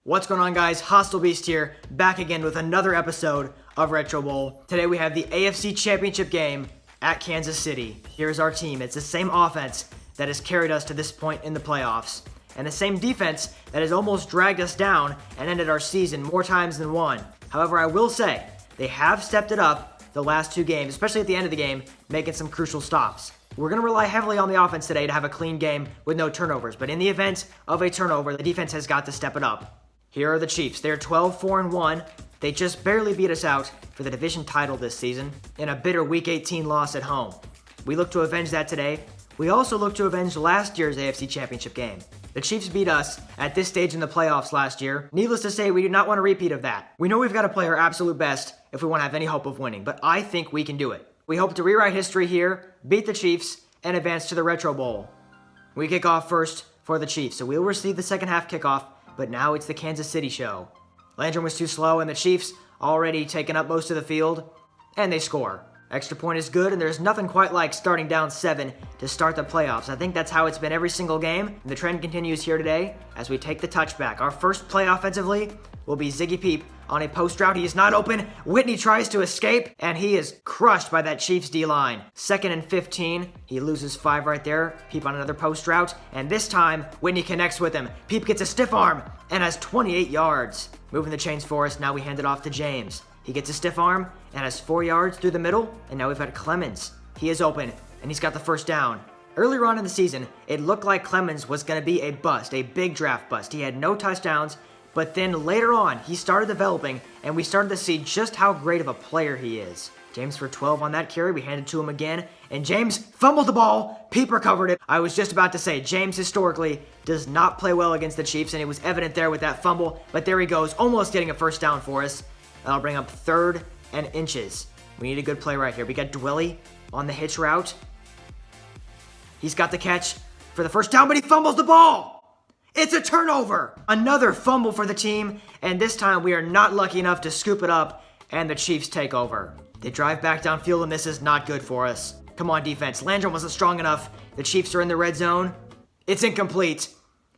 What's going on, guys? HostileBeast here, back again with another episode of Retro Bowl. Today we have the AFC Championship game at Kansas City. Here's our team. It's the same offense that has carried us to this point in the playoffs, and the same defense that has almost dragged us down and ended our season more times than one. However, I will say, they have stepped it up the last two games, especially at the end of the game, making some crucial stops. We're going to rely heavily on the offense today to have a clean game with no turnovers, but in the event of a turnover, the defense has got to step it up. Here are the Chiefs. They're 12-4-1. They just barely beat us out for the division title this season in a bitter Week 18 loss at home. We look to avenge that today. We also look to avenge last year's AFC Championship game. The Chiefs beat us at this stage in the playoffs last year. Needless to say, we do not want a repeat of that. We know we've got to play our absolute best if we want to have any hope of winning, but I think we can do it. We hope to rewrite history here, beat the Chiefs, and advance to the Retro Bowl. We kick off first for the Chiefs, so we'll receive the second half kickoff, but now it's the Kansas City show. Landrum was too slow, and the Chiefs already taken up most of the field, and they score. Extra point is good, and there's nothing quite like starting down 7 to start the playoffs. I think that's how it's been every single game, and the trend continues here today as we take the touchback. Our first play offensively will be Ziggy Peep on a post route. He is not open. Whitney tries to escape, and he is crushed by that Chiefs D-line. 2nd and 15. He loses 5 right there. Peep on another post route, and this time, Whitney connects with him. Peep gets a stiff arm and has 28 yards. Moving the chains for us, now we hand it off to James. He gets a stiff arm and has 4 yards through the middle, and now we've got Clemens. He is open, and he's got the first down. Earlier on in the season, it looked like Clemens was going to be a bust, a big draft bust. He had no touchdowns, but then later on, he started developing, and we started to see just how great of a player he is. James for 12 on that carry. We hand it to him again, and James fumbled the ball. Peep recovered it. I was just about to say, James historically does not play well against the Chiefs, and it was evident there with that fumble, but there he goes, almost getting a first down for us. That'll bring up 3rd and inches. We need a good play right here. We got Dwelly on the hitch route. He's got the catch for the first down, but he fumbles the ball. It's a turnover. Another fumble for the team, and this time we are not lucky enough to scoop it up, and the Chiefs take over. They drive back downfield, and this is not good for us. Come on, defense. Landrum wasn't strong enough. The Chiefs are in the red zone. It's incomplete.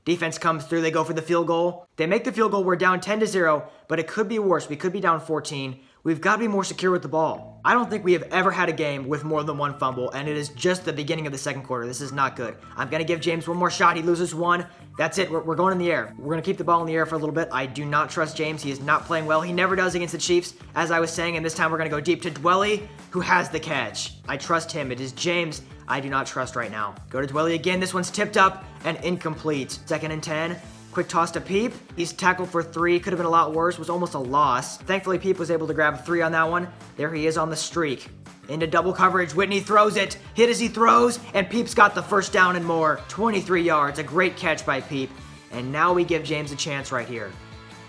Defense comes through. They go for the field goal. They make the field goal. We're down 10-0, but it could be worse. We could be down 14. We've got to be more secure with the ball. I don't think we have ever had a game with more than one fumble, and it is just the beginning of the second quarter. This is not good. I'm going to give James one more shot. He loses 1. That's it. We're going in the air. We're going to keep the ball in the air for a little bit. I do not trust James. He is not playing well. He never does against the Chiefs, as I was saying, and this time we're going to go deep to Dwelly, who has the catch. I trust him. It is James I do not trust right now. Go to Dwelly again. This one's tipped up and incomplete. 2nd and 10. Quick toss to Peep. He's tackled for 3. Could have been a lot worse. Was almost a loss. Thankfully, Peep was able to grab 3 on that one. There he is on the streak. Into double coverage. Whitney throws it. Hit as he throws, and Peep's got the first down and more. 23 yards. A great catch by Peep. And now we give James a chance right here.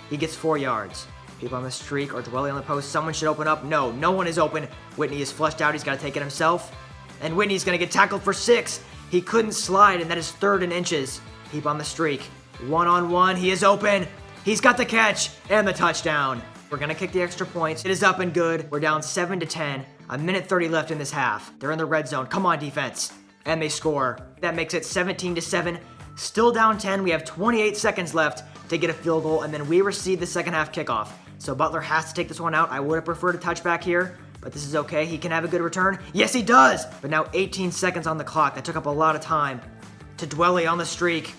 He gets 4 yards. Peep on the streak or Dwelly on the post. Someone should open up. No, no one is open. Whitney is flushed out. He's got to take it himself. And Whitney's going to get tackled for 6. He couldn't slide, and that is 3rd and inches. Peep on the streak. 1-on-1. He is open. He's got the catch and the touchdown. We're going to kick the extra points. It is up and good. We're down 7-10. A minute 30 left in this half. They're in the red zone. Come on, defense. And they score. That makes it 17-7. Still down 10. We have 28 seconds left to get a field goal, and then we receive the second half kickoff. So Butler has to take this one out. I would have preferred a touchback here, but this is okay. He can have a good return. Yes, he does. But now 18 seconds on the clock. That took up a lot of time. To Dwelly on the streak.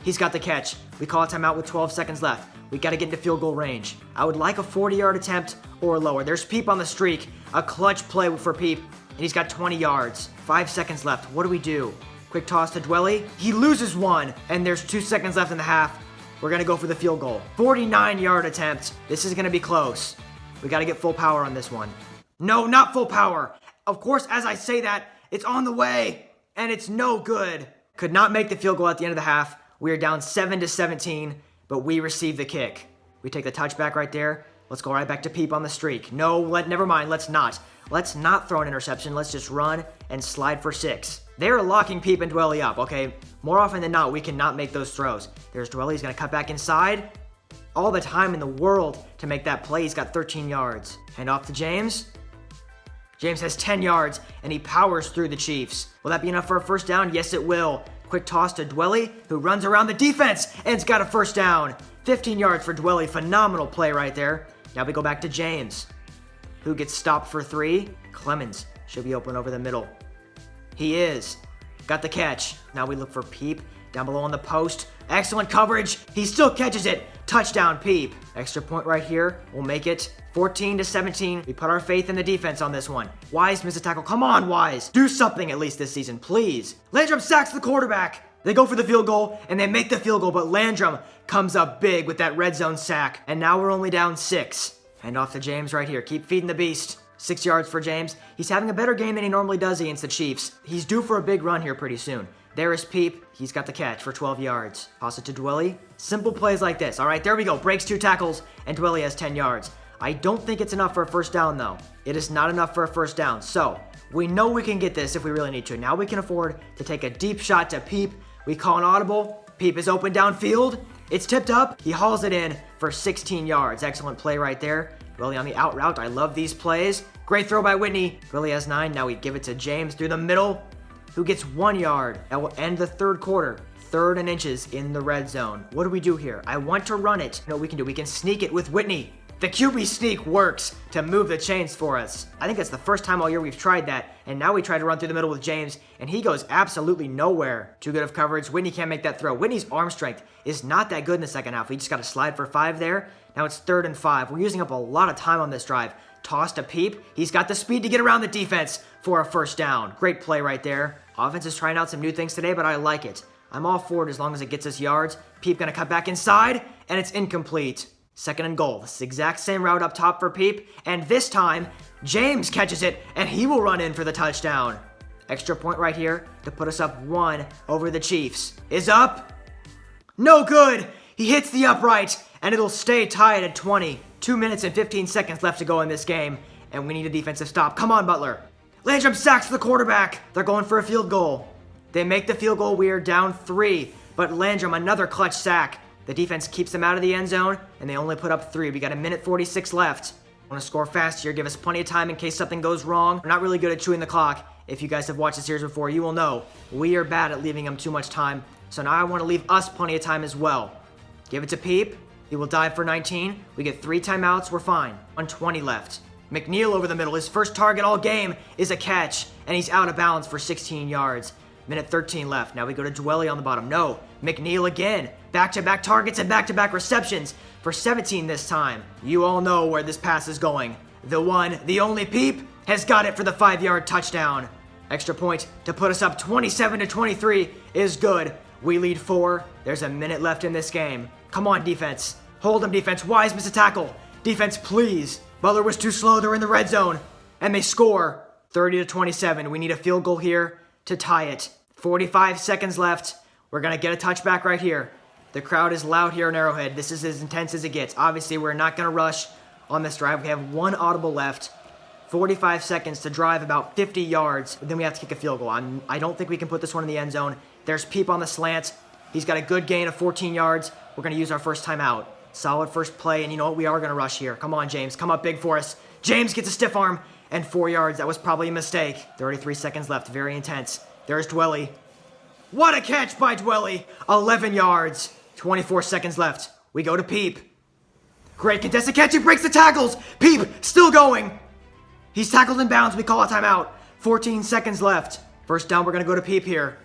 He's got the catch. We call a timeout with 12 seconds left. We got to get into field goal range. I would like a 40-yard attempt or lower. There's Peep on the streak. A clutch play for Peep, and he's got 20 yards. 5 seconds left. What do we do? Quick toss to Dwelly. He loses 1, and there's 2 seconds left in the half. We're going to go for the field goal. 49-yard attempt. This is going to be close. We got to get full power on this one. No, not full power. Of course, as I say that, it's on the way, and it's no good. Could not make the field goal at the end of the half. We are down 7-17, but we receive the kick. We take the touchback right there. Let's go right back to Peep on the streak. No, never mind. Let's not. Let's not throw an interception. Let's just run and slide for 6. They're locking Peep and Dwelly up, okay? More often than not, we cannot make those throws. There's Dwelly. He's going to cut back inside. All the time in the world to make that play. He's got 13 yards. Hand off to James. James has 10 yards, and he powers through the Chiefs. Will that be enough for a first down? Yes, it will. Quick toss to Dwelly, who runs around the defense and's got a first down. 15 yards for Dwelly. Phenomenal play right there. Now we go back to James, who gets stopped for 3. Clemens should be open over the middle. He is. Got the catch. Now we look for Peep down below on the post. Excellent coverage. He still catches it. Touchdown, Peep. Extra point right here. We'll make it 14-17. We put our faith in the defense on this one. Wise missed a tackle. Come on, Wise. Do something at least this season, please. Landrum sacks the quarterback. They go for the field goal, and they make the field goal, but Landrum comes up big with that red zone sack, and now we're only down 6. Hand off to James right here. Keep feeding the beast. 6 yards for James. He's having a better game than he normally does against the Chiefs. He's due for a big run here pretty soon. There is Peep. He's got the catch for 12 yards. Toss it to Dwelly. Simple plays like this. All right, there we go. Breaks 2 tackles, and Dwelly has 10 yards. I don't think it's enough for a first down, though. It is not enough for a first down. So, we know we can get this if we really need to. Now we can afford to take a deep shot to Peep. We call an audible. Peep is open downfield. It's tipped up. He hauls it in for 16 yards. Excellent play right there. Dwelly on the out route. I love these plays. Great throw by Whitney. Dwelly has 9. Now we give it to James through the middle, who gets 1 yard. That will end the third quarter. 3rd and inches in the red zone. What do we do here? I want to run it. You know what we can do? We can sneak it with Whitney. The QB sneak works to move the chains for us. I think that's the first time all year we've tried that, and now we try to run through the middle with James, and he goes absolutely nowhere. Too good of coverage. Whitney can't make that throw. Whitney's arm strength is not that good in the second half. We just got to slide for 5 there. Now it's 3rd and 5. We're using up a lot of time on this drive. Toss to Peep. He's got the speed to get around the defense for a first down. Great play right there. Offense is trying out some new things today, but I like it. I'm all for it as long as it gets us yards. Peep gonna cut back inside, and it's incomplete. 2nd and goal. This exact same route up top for Peep, and this time, James catches it, and he will run in for the touchdown. Extra point right here to put us up 1 over the Chiefs. Is up. No good. He hits the upright, and it'll stay tied at 20. 2 minutes and 15 seconds left to go in this game, and we need a defensive stop. Come on, Butler. Landrum sacks the quarterback. They're going for a field goal. They make the field goal. We are down 3, but Landrum, another clutch sack. The defense keeps them out of the end zone, and they only put up 3. We got 1:46 left. Want to score fast here, give us plenty of time in case something goes wrong. We're not really good at chewing the clock. If you guys have watched the series before, you will know we are bad at leaving them too much time. So now I want to leave us plenty of time as well. Give it to Peep. He will dive for 19. We get 3 timeouts. We're fine. 1:20 left. McNeil over the middle. His first target all game is a catch, and he's out of bounds for 16 yards. 1:13 left. Now we go to Dwelly on the bottom. No. McNeil again. Back-to-back targets and back-to-back receptions for 17 this time. You all know where this pass is going. The one, the only Peep has got it for the 5-yard touchdown. Extra point to put us up 27-23 is good. We lead 4. There's a minute left in this game. Come on, defense. Hold them, defense. Wise missed a tackle. Defense, please. Butler was too slow. They're in the red zone. And they score 30-27. We need a field goal here to tie it. 45 seconds left. We're going to get a touchback right here. The crowd is loud here in Arrowhead. This is as intense as it gets. Obviously, we're not going to rush on this drive. We have 1 audible left. 45 seconds to drive about 50 yards. Then we have to kick a field goal. I don't think we can put this one in the end zone. There's Peep on the slant. He's got a good gain of 14 yards. We're going to use our first timeout. Solid first play, and you know what? We are going to rush here. Come on, James. Come up big for us. James gets a stiff arm and 4 yards. That was probably a mistake. 33 seconds left. Very intense. There's Dwelly. What a catch by Dwelly. 11 yards. 24 seconds left. We go to Peep. Great contested catch. He breaks the tackles. Peep still going. He's tackled in bounds. We call a timeout. 14 seconds left. First down, we're going to go to Peep here.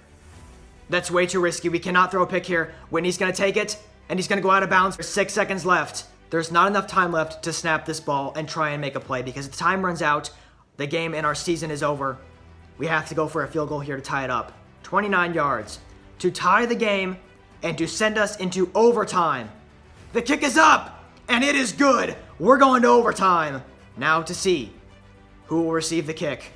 That's way too risky. We cannot throw a pick here. Whitney's going to take it, and he's going to go out of bounds. There's 6 seconds left. There's not enough time left to snap this ball and try and make a play because if the time runs out, the game and our season is over. We have to go for a field goal here to tie it up. 29 yards to tie the game and to send us into overtime. The kick is up, and it is good. We're going to overtime. Now to see who will receive the kick.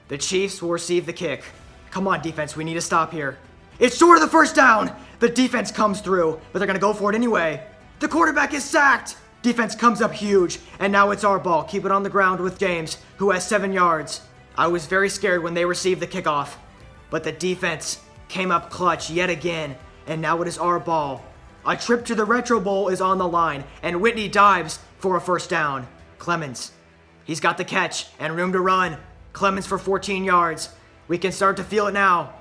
The Chiefs will receive the kick. Come on, defense. We need to stop here. It's short of the first down. The defense comes through, but they're going to go for it anyway. The quarterback is sacked. Defense comes up huge, and now it's our ball. Keep it on the ground with James, who has 7 yards. I was very scared when they received the kickoff, but the defense came up clutch yet again, and now it is our ball. A trip to the Retro Bowl is on the line, and Whitney dives for a first down. Clemens. He's got the catch and room to run. Clemens for 14 yards. We can start to feel it now.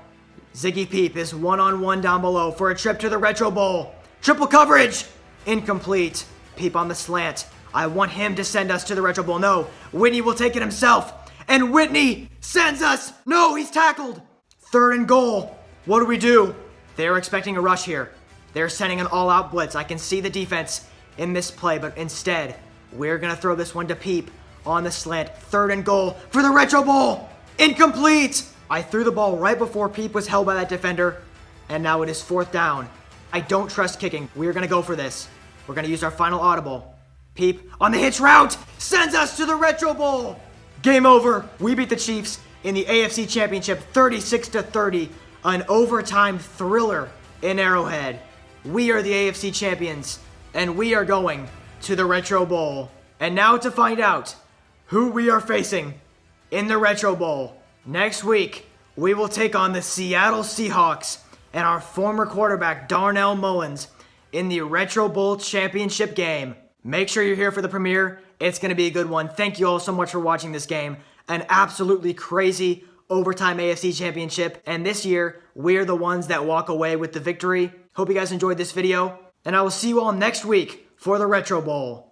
Ziggy Peep is one-on-one down below for a trip to the Retro Bowl. Triple coverage. Incomplete. Peep on the slant. I want him to send us to the Retro Bowl. No, Whitney will take it himself. And Whitney sends us. No, he's tackled. 3rd and goal. What do? They're expecting a rush here. They're sending an all-out blitz. I can see the defense in this play, but instead, we're going to throw this one to Peep on the slant. 3rd and goal for the Retro Bowl. Incomplete. I threw the ball right before Peep was held by that defender, and now it is 4th down. I don't trust kicking. We're going to go for this. We're going to use our final audible. Peep on the hitch route sends us to the Retro Bowl. Game over. We beat the Chiefs in the AFC Championship 36-30, an overtime thriller in Arrowhead. We are the AFC champions, and we are going to the Retro Bowl. And now to find out who we are facing in the Retro Bowl. Next week, we will take on the Seattle Seahawks and our former quarterback Darnell Mullins in the Retro Bowl championship game. Make sure you're here for the premiere. It's going to be a good one. Thank you all so much for watching this game. An absolutely crazy overtime AFC championship. And this year, we're the ones that walk away with the victory. Hope you guys enjoyed this video. And I will see you all next week for the Retro Bowl.